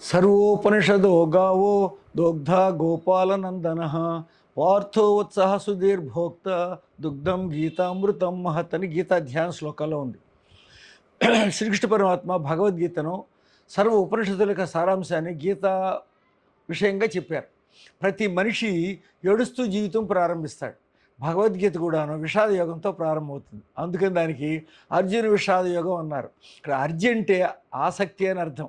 సర్వోపనిషదో గావో దోగ్ధ గోపాలనందన పార్థో ఉత్సాహ సుధీర్భోక్త దుగ్ధం గీతామృతం మహత్ అని గీతా ధ్యాన శ్లోకాల్లో ఉంది. శ్రీకృష్ణ పరమాత్మ భగవద్గీతను సర్వ ఉపనిషత్తుల యొక్క సారాంశాన్ని గీతా విషయంగా చెప్పారు. ప్రతి మనిషి ఏడుస్తూ జీవితం ప్రారంభిస్తాడు. భగవద్గీత కూడాను విషాద యోగంతో ప్రారంభమవుతుంది. అందుకని దానికి అర్జున విషాద యోగం అన్నారు. ఇక్కడ అర్జు అంటే ఆసక్తి అని అర్థం.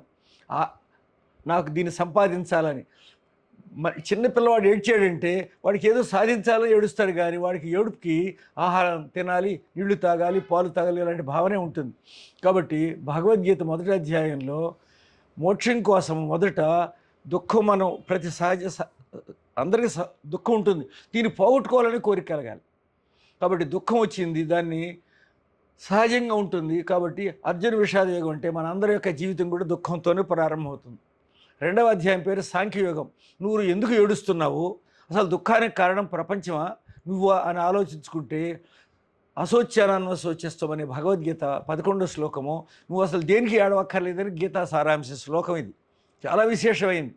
నాకు దీన్ని సంపాదించాలని. చిన్న పిల్లవాడు ఏడ్చాడంటే వాడికి ఏదో సాధించాలని ఏడుస్తాడు, కానీ వాడికి ఏడుపుకి ఆహారం తినాలి, నీళ్లు తాగాలి, పాలు తాగాలి ఇలాంటి భావనే ఉంటుంది. కాబట్టి భగవద్గీత మొదటి అధ్యాయంలో మోక్షం కోసం మొదట దుఃఖం మనం ప్రతి అందరికీ దుఃఖం ఉంటుంది, దీన్ని పోగొట్టుకోవాలని కోరిక కలగాలి. కాబట్టి దుఃఖం వచ్చింది, దాన్ని సహజంగా ఉంటుంది. కాబట్టి అర్జున విషాద యోగం అంటే మన అందరి యొక్క జీవితం కూడా దుఃఖంతోనే ప్రారంభమవుతుంది. రెండవ అధ్యాయం పేరు సాంఖ్యయోగం. నువ్వు ఎందుకు ఏడుస్తున్నావు, అసలు దుఃఖానికి కారణం ప్రపంచమా నువ్వా అని ఆలోచించుకుంటే అశోచ్యానాన్ని శోచిస్తామనే భగవద్గీత 11వ శ్లోకము. నువ్వు అసలు దేనికి ఏడవక్కర్లేదని గీతా సారాంశ శ్లోకం. ఇది చాలా విశేషమైంది.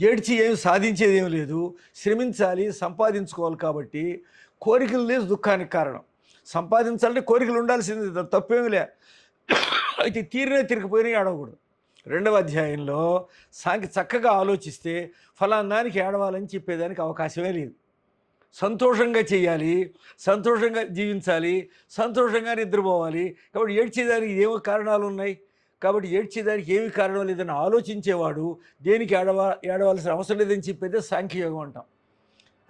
ఏడ్చి ఏమి సాధించేది ఏమి లేదు, శ్రమించాలి, సంపాదించుకోవాలి. కాబట్టి కోరికలు లేదు దుఃఖానికి కారణం. సంపాదించాలంటే కోరికలు ఉండాల్సింది, తప్పేమీ లే. అయితే తీరినే తిరిగిపోయినా ఏడవకూడదు. రెండవ అధ్యాయంలో చక్కగా ఆలోచిస్తే ఫలానానికి ఏడవాలని చెప్పేదానికి అవకాశమే లేదు. సంతోషంగా చేయాలి, సంతోషంగా జీవించాలి, సంతోషంగా నిద్రపోవాలి. కాబట్టి ఏడ్చేదానికి ఏమో కారణాలు ఉన్నాయి. కాబట్టి ఏడ్చేదానికి ఏమి కారణం లేదని ఆలోచించేవాడు దేనికి ఏడవలసిన అవసరం లేదని చెప్పేదే సాంఖ్యయోగం అంటాం.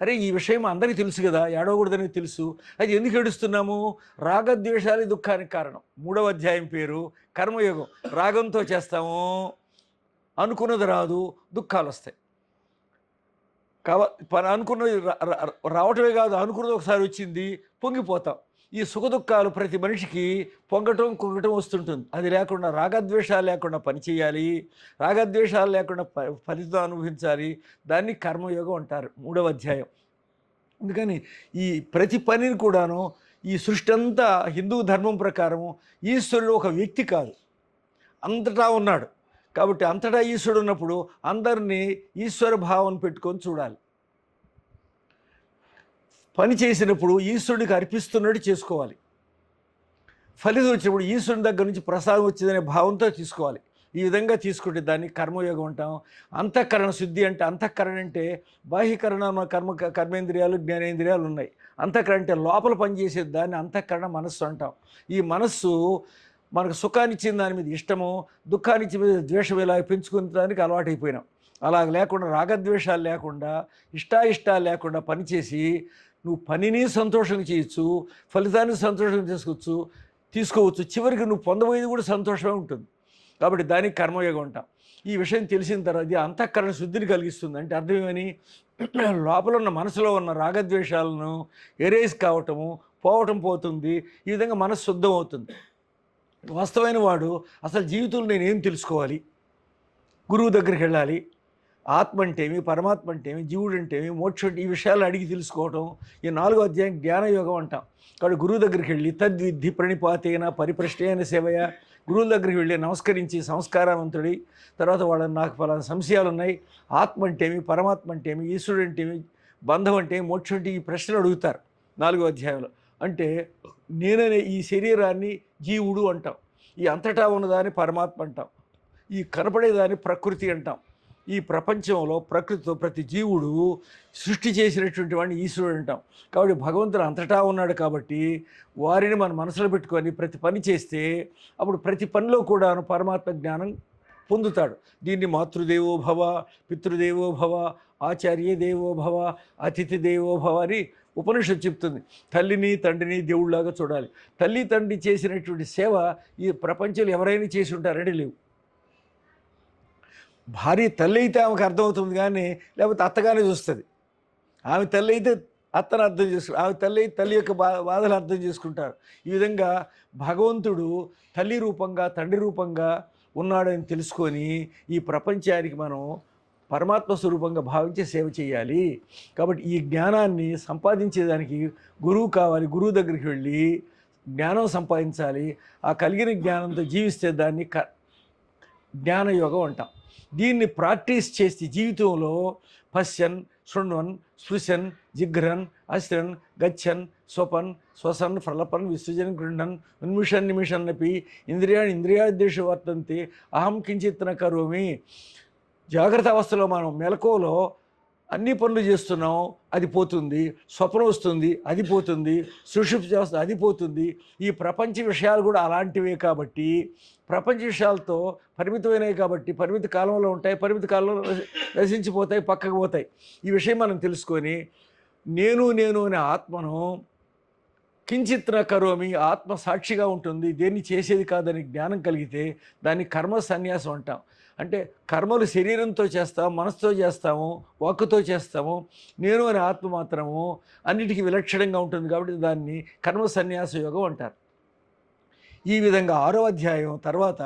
అరే ఈ విషయం అందరికీ తెలుసు కదా, ఏడవకూడదని తెలుసు, అది ఎందుకు ఏడుస్తున్నాము? రాగద్వేషాలు దుఃఖానికి కారణం. 3వ అధ్యాయం పేరు కర్మయోగం. రాగంతో చేస్తాము, అనుకున్నది రాదు, దుఃఖాలు వస్తాయి. అనుకున్నది రావటమే కాదు, అనుకున్నది ఒకసారి వచ్చింది పొంగిపోతాం. ఈ సుఖ దుఃఖాలు ప్రతి మనిషికి పొంగటం కుంగటం వస్తుంటుంది. అది లేకుండా రాగద్వేషాలు లేకుండా పనిచేయాలి, రాగద్వేషాలు లేకుండా ఫలితం అనుభవించాలి. దాన్ని కర్మయోగం అంటారు 3వ అధ్యాయం. అందుకని ఈ ప్రతి పనిని కూడాను ఈ సృష్టి అంతా హిందూ ధర్మం ప్రకారము ఈశ్వరుడు ఒక వ్యక్తి కాదు, అంతటా ఉన్నాడు. కాబట్టి అంతటా ఈశ్వరుడు ఉన్నప్పుడు అందరినీ ఈశ్వర భావం పెట్టుకొని చూడాలి. పని చేసినప్పుడు ఈశ్వరుడికి అర్పిస్తున్నట్టు చేసుకోవాలి. ఫలితం వచ్చినప్పుడు ఈశ్వరుని దగ్గర నుంచి ప్రసాదం వచ్చిందనే భావంతో తీసుకోవాలి. ఈ విధంగా తీసుకుంటే దాన్ని కర్మయోగం అంటాం. అంతఃకరణ శుద్ధి అంటే, అంతఃకరణ అంటే బాహ్యకరణ కర్మేంద్రియాలు జ్ఞానేంద్రియాలు ఉన్నాయి. అంతఃకరణ అంటే లోపల పనిచేసేది, దాన్ని అంతఃకరణ మనస్సు అంటాం. ఈ మనస్సు మనకు సుఖాన్ని ఇచ్చిన దాని మీద ఇష్టము, దుఃఖాన్ని ఇచ్చిన మీద ద్వేషం ఇలా పెంచుకునే దానికి అలవాటైపోయినాం. అలా లేకుండా రాగద్వేషాలు లేకుండా ఇష్టాయిష్టాలు లేకుండా పనిచేసి నువ్వు పనిని సంతోషంగా చేయొచ్చు, ఫలితాన్ని సంతోషంగా తీసుకోవచ్చు. చివరికి నువ్వు పొందబోయేది కూడా సంతోషమే ఉంటుంది. కాబట్టి దానికి కర్మయోగం అంటాం. ఈ విషయం తెలిసిన తర్వాత ఇది అంతఃకరణ శుద్ధిని కలిగిస్తుంది. అంటే అర్థమేమని, లోపల ఉన్న మనసులో ఉన్న రాగద్వేషాలను ఎరేజ్ కావటము, పోతుంది. ఈ విధంగా మనసు శుద్ధం అవుతుంది. వాస్తవమైన వాడు అసలు జీవితంలో నేనేం తెలుసుకోవాలి, గురువు దగ్గరికి వెళ్ళాలి. ఆత్మ అంటే ఏమి, పరమాత్మ అంటే ఏమి, జీవుడు అంటే ఏమి, మోక్షం, ఈ విషయాలు అడిగి తెలుసుకోవటం ఈ 4వ అధ్యాయం జ్ఞానయోగం అంటాం. కాబట్టి గురువు దగ్గరికి వెళ్ళి తద్విద్ధి ప్రణిపాతేన పరిప్రశ్నేన సేవయ, గురువుల దగ్గరికి వెళ్ళి నమస్కరించి సంస్కారవంతుడి తర్వాత వాళ్ళని నాకు పలానా సంశయాలు ఉన్నాయి, ఆత్మ అంటే ఏమి, పరమాత్మ అంటే ఏమి, ఈశ్వరుడు అంటే ఏమి, బంధం అంటే ఏమి, మోక్షం అంటే ఈ ప్రశ్నలు అడుగుతారు 4వ అధ్యాయంలో. అంటే నేననే ఈ శరీరాన్ని జీవుడు అంటాం, ఈ అంతటా ఉన్నదాన్ని పరమాత్మ అంటాం, ఈ కనపడేదాన్ని ప్రకృతి అంటాం. ఈ ప్రపంచంలో ప్రకృతితో ప్రతి జీవుడు సృష్టి చేసినటువంటి వాడిని ఈశ్వరుడు అంటాం. కాబట్టి భగవంతుడు అంతటా ఉన్నాడు. కాబట్టి వారిని మన మనసులో పెట్టుకొని ప్రతి పని చేస్తే అప్పుడు ప్రతి పనిలో కూడాను పరమాత్మ జ్ఞానం పొందుతాడు. దీన్ని మాతృదేవో భవ, పితృదేవో భవ, ఆచార్య దేవో భవ, అతిథి దేవో భవ అని ఉపనిషత్తు చెప్తుంది. తల్లిని తండ్రిని దేవుళ్ళలాగా చూడాలి. తల్లి తండ్రి చేసినటువంటి సేవ ఈ ప్రపంచంలో ఎవరైనా చేసి ఉంటారంటే లేవు. భార్య తల్లి అయితే ఆమెకు అర్థమవుతుంది, కానీ లేకపోతే అత్తగానే చూస్తుంది. ఆమె తల్లి అయితే అత్తను అర్థం చేసుకుంటారు, ఆమె తల్లి తల్లి యొక్క బాధలు అర్థం చేసుకుంటారు. ఈ విధంగా భగవంతుడు తల్లి రూపంగా తండ్రి రూపంగా ఉన్నాడని తెలుసుకొని ఈ ప్రపంచానికి మనం పరమాత్మ స్వరూపంగా భావించి సేవ చేయాలి. కాబట్టి ఈ జ్ఞానాన్ని సంపాదించేదానికి గురువు కావాలి. గురువు దగ్గరికి వెళ్ళి జ్ఞానం సంపాదించాలి. ఆ కలిగిన జ్ఞానంతో జీవిస్తే దాన్ని జ్ఞానయోగం అంటాం. దీన్ని ప్రాక్టీస్ చేసి జీవితంలో పశ్యన్, శృణ్వన్, స్పృశన్, జిఘ్రన్, అశ్రన్, గచ్చన్, స్వపన్, శ్వసన్, ప్రలపన్, విసృజన్, గృహన్, ఉన్మిషన్, నిమిషన్నపి ఇంద్రియాదేశు వర్తంతి అహం కించిత్ న కరోమి. జాగ్రత్త అవస్థలో మనం మెలకువలో అన్ని పనులు చేస్తున్నాం, అది పోతుంది. స్వప్నం వస్తుంది, అది పోతుంది. సుషుప్తి చేస్తుంది, అది పోతుంది. ఈ ప్రపంచ విషయాలు కూడా అలాంటివే కాబట్టి, ప్రపంచ విషయాలతో పరిమితమైనవి కాబట్టి పరిమిత కాలంలో ఉంటాయి, పరిమిత కాలంలో నశించిపోతాయి, పక్కకు పోతాయి. ఈ విషయం మనం తెలుసుకొని నేను అనే ఆత్మను కించిత్ న కరోమి, ఆత్మ సాక్షిగా ఉంటుంది, దేన్ని చేసేది కాదని జ్ఞానం కలిగితే దాన్ని కర్మ సన్యాసం అంటాం. అంటే కర్మలు శరీరంతో చేస్తాము, మనసుతో చేస్తాము, వాక్కుతో చేస్తాము. నేను అనే ఆత్మ మాత్రము అన్నిటికీ విలక్షణంగా ఉంటుంది కాబట్టి దాన్ని కర్మ సన్యాస యోగం అంటారు. ఈ విధంగా 6వ అధ్యాయం తర్వాత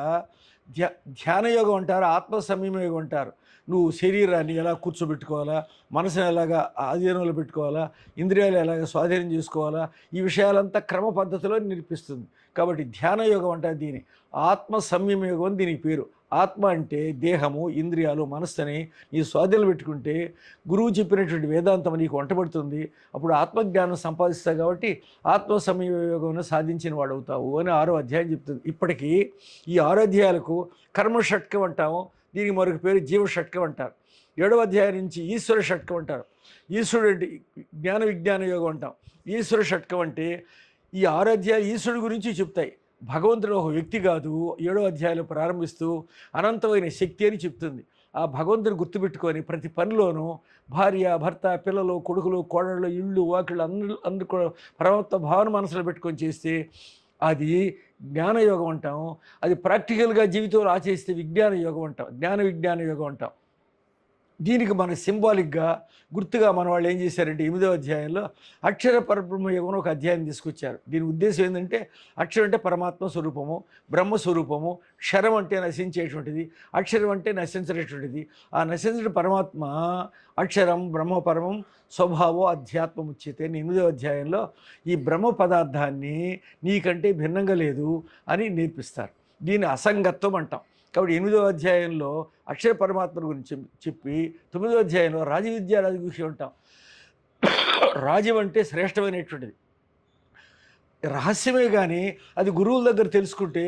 ధ్యానయోగం అంటారు, ఆత్మ సంయమ యోగం అంటారు. నువ్వు శరీరాన్ని ఎలా కూర్చోబెట్టుకోవాలా, మనసుని ఎలాగా ఆధీనంలో పెట్టుకోవాలా, ఇంద్రియాలు ఎలాగ స్వాధీనం చేసుకోవాలా, ఈ విషయాలంతా క్రమ పద్ధతిలో నేర్పిస్తుంది. కాబట్టి ధ్యానయోగం అంటారు దీని. ఆత్మ సంయమ యోగం అని దీనికి పేరు. ఆత్మ అంటే దేహము, ఇంద్రియాలు, మనస్సుని నీ స్వాధీనం పెట్టుకుంటే గురువు చెప్పినటువంటి వేదాంతం నీకు వంటబడుతుంది. అప్పుడు ఆత్మజ్ఞానం సంపాదిస్తావు కాబట్టి ఆత్మ సంయోగం సాధించిన వాడు అవుతావు అని 6వ అధ్యాయం చెప్తుంది. ఇప్పటికీ ఈ 6 అధ్యాయాలకు కర్మ షట్కం అంటాము, దీనికి మరొక పేరు జీవ షట్కం అంటారు. 7వ అధ్యాయం నుంచి ఈశ్వర షట్కం అంటారు. ఈశ్వరుడు అంటే జ్ఞాన విజ్ఞాన యోగం అంటాం. ఈశ్వర షట్కం అంటే ఈ 6 అధ్యాయాలు ఈశ్వరుడు గురించి చెప్తాయి. భగవంతుడు ఒక వ్యక్తి కాదు. 7వ అధ్యాయంలో ప్రారంభిస్తూ అనంతమైన శక్తి అని చెప్తుంది. ఆ భగవంతుని గుర్తుపెట్టుకొని ప్రతి పనిలోనూ భార్య, భర్త, పిల్లలు, కొడుకులు, కోడళ్ళు, ఇళ్ళు, వాకిళ్ళు అందరూ కూడా పరమాత్మ భావన మనసులో పెట్టుకొని చేస్తే అది జ్ఞానయోగం అంటాం. అది ప్రాక్టికల్గా జీవితంలో ఆచరిస్తే విజ్ఞాన యోగం అంటాం, జ్ఞాన విజ్ఞాన యోగం అంటాం. దీనికి మన సింబాలిక్గా గుర్తుగా మన వాళ్ళు ఏం చేశారంటే 8వ అధ్యాయంలో అక్షర పరబ్రహ్మ యోగం ఒక అధ్యాయం తీసుకొచ్చారు. దీని ఉద్దేశం ఏంటంటే అక్షరం అంటే పరమాత్మ స్వరూపము, బ్రహ్మస్వరూపము, క్షరం అంటే నశించేటువంటిది, అక్షరం అంటే నశించేటువంటిది. ఆ నశించిన పరమాత్మ అక్షరం బ్రహ్మపరమం స్వభావం అధ్యాత్మం ఉచ్యతే అని 8వ అధ్యాయంలో ఈ బ్రహ్మ పదార్థాన్ని నీకంటే భిన్నంగా లేదు అని నేర్పిస్తారు. దీన్ని అసంగత్వం అంటాం. కాబట్టి 8వ అధ్యాయంలో అక్షర పరమాత్మ గురించి చెప్పి 9వ అధ్యాయంలో రాజవిద్య రాజగుహ్యం అంటాం. రాజ్యం అంటే శ్రేష్టమైనటువంటిది రహస్యమే, కానీ అది గురువుల దగ్గర తెలుసుకుంటే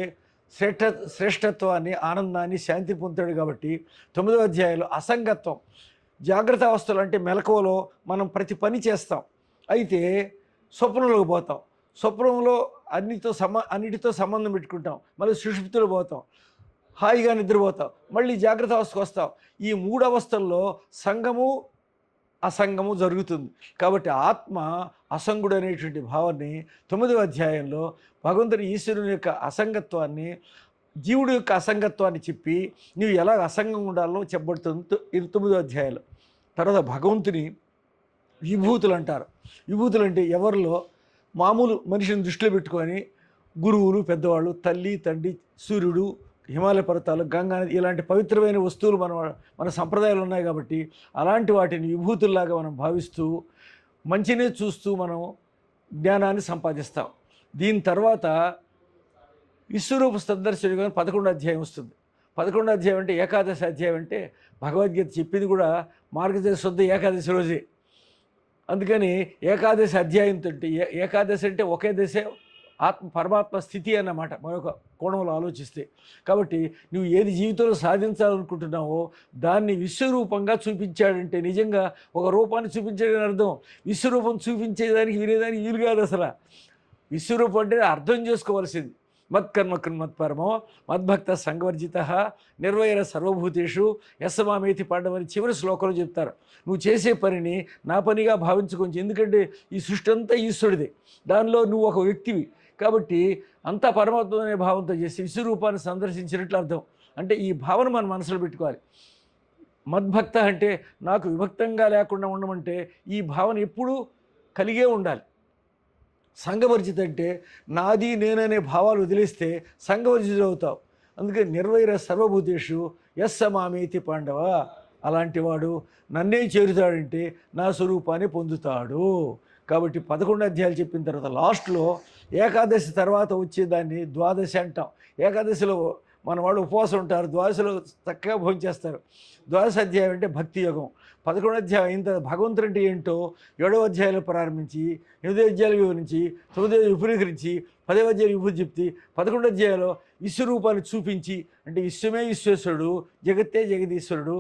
శ్రేష్టత్వాన్ని, ఆనందాన్ని, శాంతి పొందుతాడు. కాబట్టి 9వ అధ్యాయంలో అసంగత్వం, జాగ్రత్త అవస్థలు అంటే మెలకువలో మనం ప్రతి పని చేస్తాం, అయితే స్వప్నంలోకి పోతాం, స్వప్నంలో అన్నిటితో సంబంధం పెట్టుకుంటాం, మళ్ళీ సుషుప్తిలో పోతాం, హాయిగా నిద్రపోతాం, మళ్ళీ జాగ్రత్త అవస్థకు వస్తాం. ఈ 3 అవస్థల్లో సంగము అసంగము జరుగుతుంది. కాబట్టి ఆత్మ అసంగుడు అనేటువంటి భావాన్ని 9వ అధ్యాయంలో భగవంతుని ఈశ్వరుని యొక్క అసంగత్వాన్ని, జీవుడు యొక్క అసంగత్వాన్ని చెప్పి నువ్వు ఎలా అసంగంగా ఉండాలో చెప్పబడుతుంది 9వ అధ్యాయంలో. తర్వాత భగవంతుని విభూతులు అంటారు. విభూతులు అంటే ఎవరిలో మామూలు మనిషిని దృష్టిలో పెట్టుకొని గురువులు, పెద్దవాళ్ళు, తల్లి, తండ్రి, సూర్యుడు, హిమాలయ పర్వతాలు, గంగా నది ఇలాంటి పవిత్రమైన వస్తువులు మన సంప్రదాయాలు ఉన్నాయి. కాబట్టి అలాంటి వాటిని విభూతుల్లాగా మనం భావిస్తూ మంచినే చూస్తూ మనం జ్ఞానాన్ని సంపాదిస్తాం. దీని తర్వాత విశ్వరూప సందర్శన 11వ అధ్యాయం వస్తుంది. 11వ అధ్యాయం అంటే ఏకాదశి అధ్యాయం. అంటే భగవద్గీత చెప్పింది కూడా మార్గదర్శి శుద్ధ ఏకాదశి రోజే. అందుకని ఏకాదశి అధ్యాయంతో ఏకాదశి అంటే ఒకే దశ పరమాత్మ స్థితి అన్నమాట మరొక కోణంలో ఆలోచిస్తే. కాబట్టి నువ్వు ఏది జీవితంలో సాధించాలనుకుంటున్నావో దాన్ని విశ్వరూపంగా చూపించాడంటే నిజంగా ఒక రూపాన్ని చూపించాడని అర్థం. విశ్వరూపం చూపించేదానికి వినేదానికి వీలు కాదు అసలు. విశ్వరూపం అంటే అర్థం చేసుకోవాల్సింది. మత్కర్మ మత్పరమో మద్భక్త సంగవర్జిత నిర్వైర సర్వభూతేషు యస్సమామేతి పాండవని చివరి శ్లోకంలో చెప్తారు. నువ్వు చేసే పనిని నా పనిగా భావించుకోవచ్చు. ఎందుకంటే ఈ సృష్టి అంతా ఈశ్వరుడిదే, దానిలో నువ్వు ఒక వ్యక్తివి. కాబట్టి అంతా పరమాత్మ అనే భావంతో చేసి విశ్వరూపాన్ని సందర్శించినట్లు అర్థం. అంటే ఈ భావన మన మనసులో పెట్టుకోవాలి. మద్భక్త అంటే నాకు విభక్తంగా లేకుండా ఉండమంటే ఈ భావన ఎప్పుడూ కలిగే ఉండాలి. సంఘవర్జిత అంటే నాది నేననే భావాలు వదిలేస్తే సంఘవర్జితుడు అవుతావు. అందుకే నిర్వైర సర్వభూతేషు యస్సమామేతి పాండవ, అలాంటి వాడు నన్నే చేరుతాడంటే నా స్వరూపాన్ని పొందుతాడు. కాబట్టి 11 అధ్యాయాలు చెప్పిన తర్వాత లాస్ట్లో ఏకాదశి తర్వాత వచ్చేదాన్ని ద్వాదశి అంటాం. ఏకాదశిలో మన వాళ్ళు ఉపవాసం ఉంటారు, ద్వాదశలో చక్కగా భోజనం చేస్తారు. ద్వాదశ అధ్యాయం అంటే భక్తి యోగం. 11వ అధ్యాయం అయిన తర్వాత భగవంతుడు అంటే ఏంటో 7వ అధ్యాయంలో ప్రారంభించి 8వ అధ్యాయాలు వివరించి 9వ విపులీకరించి 10వ అధ్యాయం విభూతి చెప్తి 11వ అధ్యాయంలో విశ్వరూపాన్ని చూపించి, అంటే విశ్వమే విశ్వేశ్వరుడు, జగత్తే జగదీశ్వరుడు,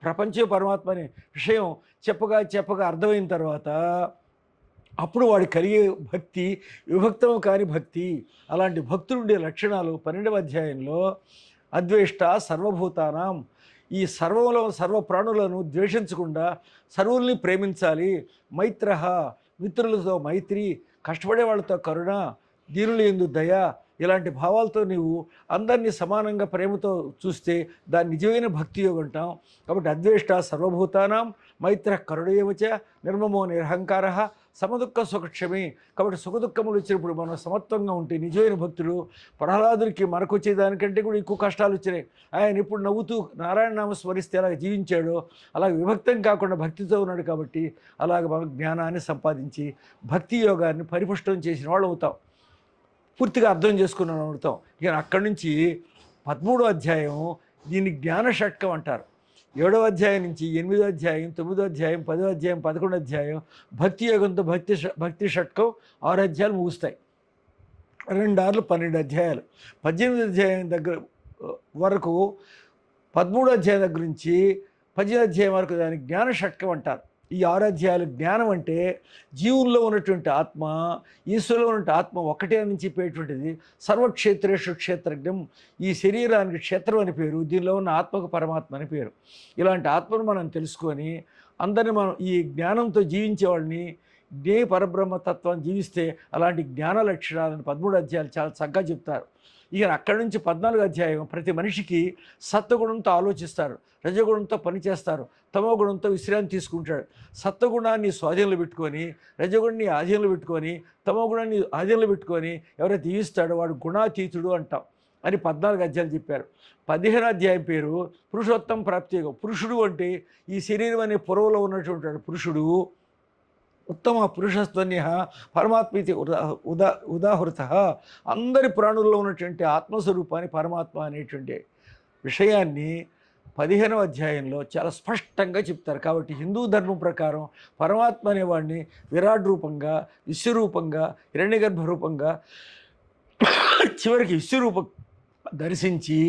ప్రపంచ పరమాత్మ అనే విషయం చెప్పగా అర్థమైన తర్వాత అప్పుడు వాడి కలిగే భక్తి విభక్తం కాని భక్తి. అలాంటి భక్తులుండే లక్షణాలు 12వ అధ్యాయంలో అద్వేష్ట సర్వభూతానాం, ఈ సర్వ ప్రాణులను ద్వేషించకుండా సర్వుల్ని ప్రేమించాలి. మైత్ర, మిత్రులతో మైత్రి, కష్టపడే వాళ్ళతో కరుణ, దీనులు యందు దయ, ఇలాంటి భావాలతో నీవు అందరినీ సమానంగా ప్రేమతో చూస్తే దాన్ని నిజమైన భక్తి యోగం అంటాం. కాబట్టి అద్వేష్ట సర్వభూతానాం, మైత్ర కరుణేవచ, నిర్మమో నిరహంకార, సమదుఃఖ సుఖక్షమి. కాబట్టి సుఖదుఖములు వచ్చినప్పుడు మనం సమత్వంగా ఉంటే నిజమైన భక్తుడు. ప్రహ్లాదునికి మనకు వచ్చేదానికంటే కూడా ఎక్కువ కష్టాలు వచ్చినాయి. ఆయన ఇప్పుడు నవ్వుతూ నారాయణ నామ స్మరిస్తే అలాగ జీవించాడో అలాగే విభక్తం కాకుండా భక్తితో ఉన్నాడు. కాబట్టి అలాగ మనం జ్ఞానాన్ని సంపాదించి భక్తి యోగాన్ని పరిపుష్టం చేసిన వాళ్ళు అవుతాం, పూర్తిగా అర్థం చేసుకున్నాను అవుతాం. ఇక అక్కడి నుంచి 13వ అధ్యాయం దీన్ని జ్ఞాన షట్కం అంటారు. 7వ అధ్యాయం నుంచి 8వ అధ్యాయం, 9వ అధ్యాయం, 10వ అధ్యాయం, 11వ అధ్యాయం భక్తి యోగంతో భక్తి షట్కం 6 అధ్యాయాలు ముగుస్తాయి. 2 6 12 అధ్యాయాలు. 18వ అధ్యాయం దగ్గర వరకు 13వ అధ్యాయం దగ్గర నుంచి 18వ అధ్యాయం వరకు దాన్ని జ్ఞాన షట్కం అంటారు. ఈ 6 అధ్యాయాలు జ్ఞానం అంటే జీవుల్లో ఉన్నటువంటి ఆత్మ, ఈశ్వరులో ఉన్నటువంటి ఆత్మ ఒకటే అని చెప్పేటువంటిది. సర్వక్షేత్రేషు క్షేత్రజ్ఞం, ఈ శరీరానికి క్షేత్రం అని పేరు, దీనిలో ఉన్న ఆత్మకు పరమాత్మ అని పేరు. ఇలాంటి ఆత్మను మనం తెలుసుకొని అందరినీ మనం ఈ జ్ఞానంతో జీవించేవాడిని, జ్ఞే పరబ్రహ్మతత్వం జీవిస్తే అలాంటి జ్ఞాన లక్షణాలను 13 అధ్యాయాలు చాలా చక్కగా చెప్తారు. ఇక అక్కడి నుంచి 14వ అధ్యాయం ప్రతి మనిషికి సత్వగుణంతో ఆలోచిస్తారు, రజగుణంతో పనిచేస్తారు, తమో గుణంతో విశ్రాంతి తీసుకుంటాడు. సత్వగుణాన్ని స్వాధీనంలో పెట్టుకొని, రజగుణాన్ని ఆధీనంలో పెట్టుకొని, తమో గుణాన్ని ఆధీనంలో పెట్టుకొని ఎవరైతే జీవిస్తాడో వాడు గుణాతీతుడు అంటాం అని 14 అధ్యాయాలు చెప్పారు. 15వ అధ్యాయం పేరు పురుషోత్తమ ప్రాప్తియోగం. పురుషుడు అంటే ఈ శరీరం అనే పొరవలో ఉన్నటువంటి పురుషుడు. ఉత్తమ పురుషస్త్వన్య పరమాత్మీతి ఉదాహృత, అందరి ప్రాణుల్లో ఉన్నటువంటి ఆత్మస్వరూపాన్ని పరమాత్మ అనేటువంటి విషయాన్ని 15వ అధ్యాయంలో చాలా స్పష్టంగా చెప్తారు. కాబట్టి హిందూ ధర్మం ప్రకారం పరమాత్మ అనేవాడిని విరాట్ రూపంగా, విశ్వరూపంగా, హిరణ్యగర్భ రూపంగా, చివరికి విశ్వరూపం దర్శించి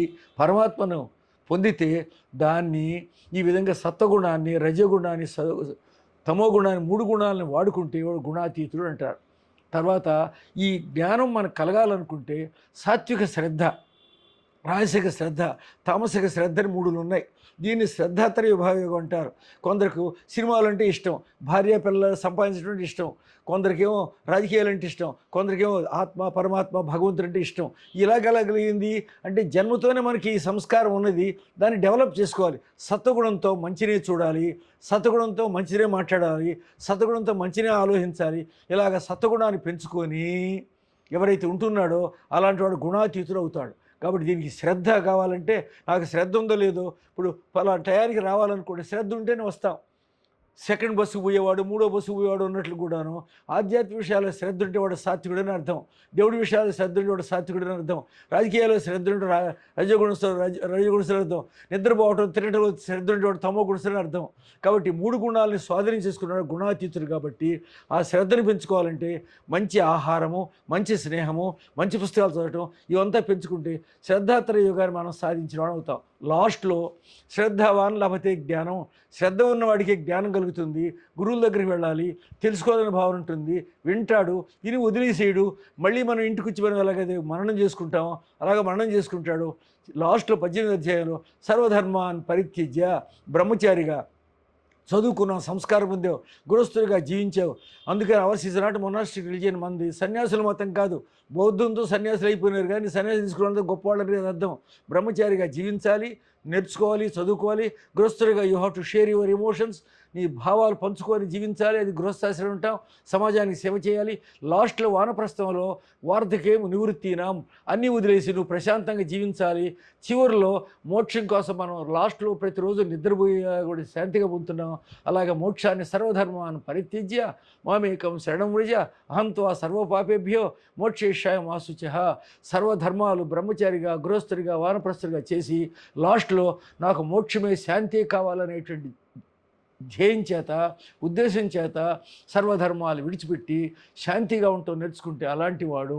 పరమాత్మను పొందితే దాన్ని ఈ విధంగా సత్వగుణాన్ని, రజగుణాన్ని, తమో గుణాన్ని, 3 గుణాలను వాడుకుంటే వాడు గుణాతీతుడు అంటారు. తర్వాత ఈ జ్ఞానం మనకు కలగాలనుకుంటే సాత్విక శ్రద్ధ, రాజసిక శ్రద్ధ, తామసిక శ్రద్ధ అని 3 ఉన్నాయి. దీన్ని శ్రద్ధాత్రయ విభాగం అంటారు. కొందరికి సినిమాలు అంటే ఇష్టం, భార్య పిల్లలు సంపాదించడం ఇష్టం, కొందరికేమో రాజకీయాలు అంటే ఇష్టం, కొందరికేమో ఆత్మ పరమాత్మ భగవంతుడు అంటే ఇష్టం. ఇలాగలిగింది అంటే జన్మతోనే మనకి ఈ సంస్కారం ఉన్నది, దాన్ని డెవలప్ చేసుకోవాలి. సత్వగుణంతో మంచినే చూడాలి, సత్వగుణంతో మంచినే మాట్లాడాలి, సత్వగుణంతో మంచినే ఆలోచించాలి. ఇలాగ సత్వగుణాన్ని పెంచుకొని ఎవరైతే ఉంటున్నాడో అలాంటి వాడు గుణాతీతుడు అవుతాడు. కాబట్టి దీనికి శ్రద్ధ కావాలంటే నాకు శ్రద్ధ ఉందో లేదో, ఇప్పుడు పలా టయానికి రావాలనుకోండి శ్రద్ధ ఉంటేనే వస్తాం. సెకండ్ బస్సుకు పోయేవాడు, 3వ బస్సుకు పోయేవాడు ఉన్నట్లు కూడాను ఆధ్యాత్మిక విషయాల్లో శ్రద్ధ ఉంటే వాడు సాత్వికుడని అర్థం, దేవుడి విషయాల్లో శ్రద్ధ ఉంటే వాడు సాత్వికుడని అర్థం, రాజకీయాల్లో శ్రద్ధ ఉంటే రజగుణస్థులు అర్థం, నిద్రపోవటం తినటంలో శ్రద్ధ ఉంటే వాడు తమో గుణస్థులని అర్థం. కాబట్టి 3 గుణాలని స్వాధీనం చేసుకున్నాడు గుణాతీతుడు. కాబట్టి ఆ శ్రద్ధను పెంచుకోవాలంటే మంచి ఆహారము, మంచి స్నేహము, మంచి పుస్తకాలు చదవటం ఇవంతా పెంచుకుంటే శ్రద్ధాత్రయ యోగాన్ని మనం సాధించిన వాడు అవుతాం. లాస్ట్లో శ్రద్ధావాన్ లభతే జ్ఞానం, శ్రద్ధ ఉన్నవాడికి జ్ఞానం కలుగుతుంది. గురువుల దగ్గరికి వెళ్ళాలి, తెలుసుకోవాలని భావన ఉంటుంది, వింటాడు, ఇని వదిలేసేయడు. మళ్ళీ మనం ఇంటికి వచ్చి మనం ఎలాగైతే మననం చేసుకుంటామో అలాగ మననం చేసుకుంటాడు. లాస్ట్లో 18వ అధ్యాయంలో సర్వధర్మాన్ పరిత్యజ్య, బ్రహ్మచారిగా చదువుకున్నాం, సంస్కారం పొందావు, గృహస్థుడిగా జీవించావు. అందుకని hours is not monastic religion. మంది సన్యాసుల మతం కాదు, బౌద్ధంతో సన్యాసులు అయిపోయినారు కానీ సన్యాసం తీసుకున్నంత గొప్పవాళ్ళని అర్థం. బ్రహ్మచారిగా జీవించాలి, నేర్చుకోవాలి, చదువుకోవాలి. గృహస్థుడిగా you have to share your emotions. నీ భావాలు పంచుకొని జీవించాలి. అది గృహస్థాశ్రమం ఉంటాం, సమాజానికి సేవ చేయాలి. లాస్ట్లో వానప్రస్థంలో వార్ధకేము నివృత్తినాం, అన్నీ వదిలేసి నువ్వు ప్రశాంతంగా జీవించాలి. చివరిలో మోక్షం కోసం మనం లాస్ట్లో ప్రతిరోజు నిద్రపోయే కూడా శాంతిగా పొందుతున్నాం. అలాగే మోక్షాన్ని సర్వధర్మాన్ని పరిత్యజ్య మామేకం శరణం వ్రజ అహంత్వా సర్వపాపేభ్యో మోక్షేషాయ మాశుచ. సర్వధర్మాలు బ్రహ్మచారిగా, గృహస్థుడిగా, వానప్రస్థుడిగా చేసి లాస్ట్లో నాకు మోక్షమే శాంతి కావాలనేటువంటి ధ్యేయం చేత, ఉద్దేశం చేత సర్వధర్మాలు విడిచిపెట్టి శాంతిగా ఉంటూ నేర్చుకుంటే అలాంటి వాడు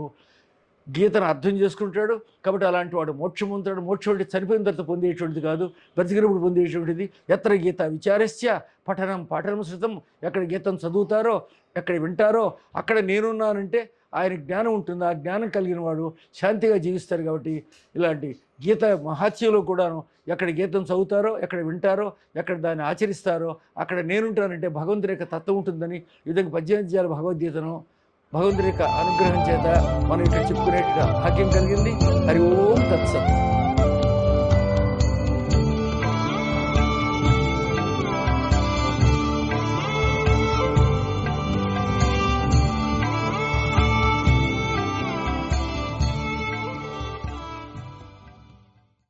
గీతను అర్థం చేసుకుంటాడు. కాబట్టి అలాంటి వాడు మోక్షం పొందుతాడు. మోక్షం అంటే చనిపోయిన తర్వాత పొందేటువంటిది కాదు, బ్రతికినప్పుడు పొందేటువంటిది. ఎత్ర గీత విచారస్య పఠనం పాఠనం శృతం. ఎక్కడ గీతను చదువుతారో, ఎక్కడ వింటారో అక్కడ నేనున్నానంటే ఆయన జ్ఞానం ఉంటుంది. ఆ జ్ఞానం కలిగిన వాడు శాంతిగా జీవిస్తారు. కాబట్టి ఇలాంటి గీత మహాత్యంలో కూడాను ఎక్కడ గీతను చదువుతారో, ఎక్కడ వింటారో, ఎక్కడ దాన్ని ఆచరిస్తారో అక్కడ నేనుంటానంటే భగవంతుడి యొక్క తత్వం ఉంటుందని ఈ విధంగా 18 అధ్యాయాల భగవద్గీతను భగవంతుడి యొక్క అనుగ్రహం చేత మనం ఇక్కడ చెప్పుకునే భాగ్యం కలిగింది. హరి ఓం తత్సత్.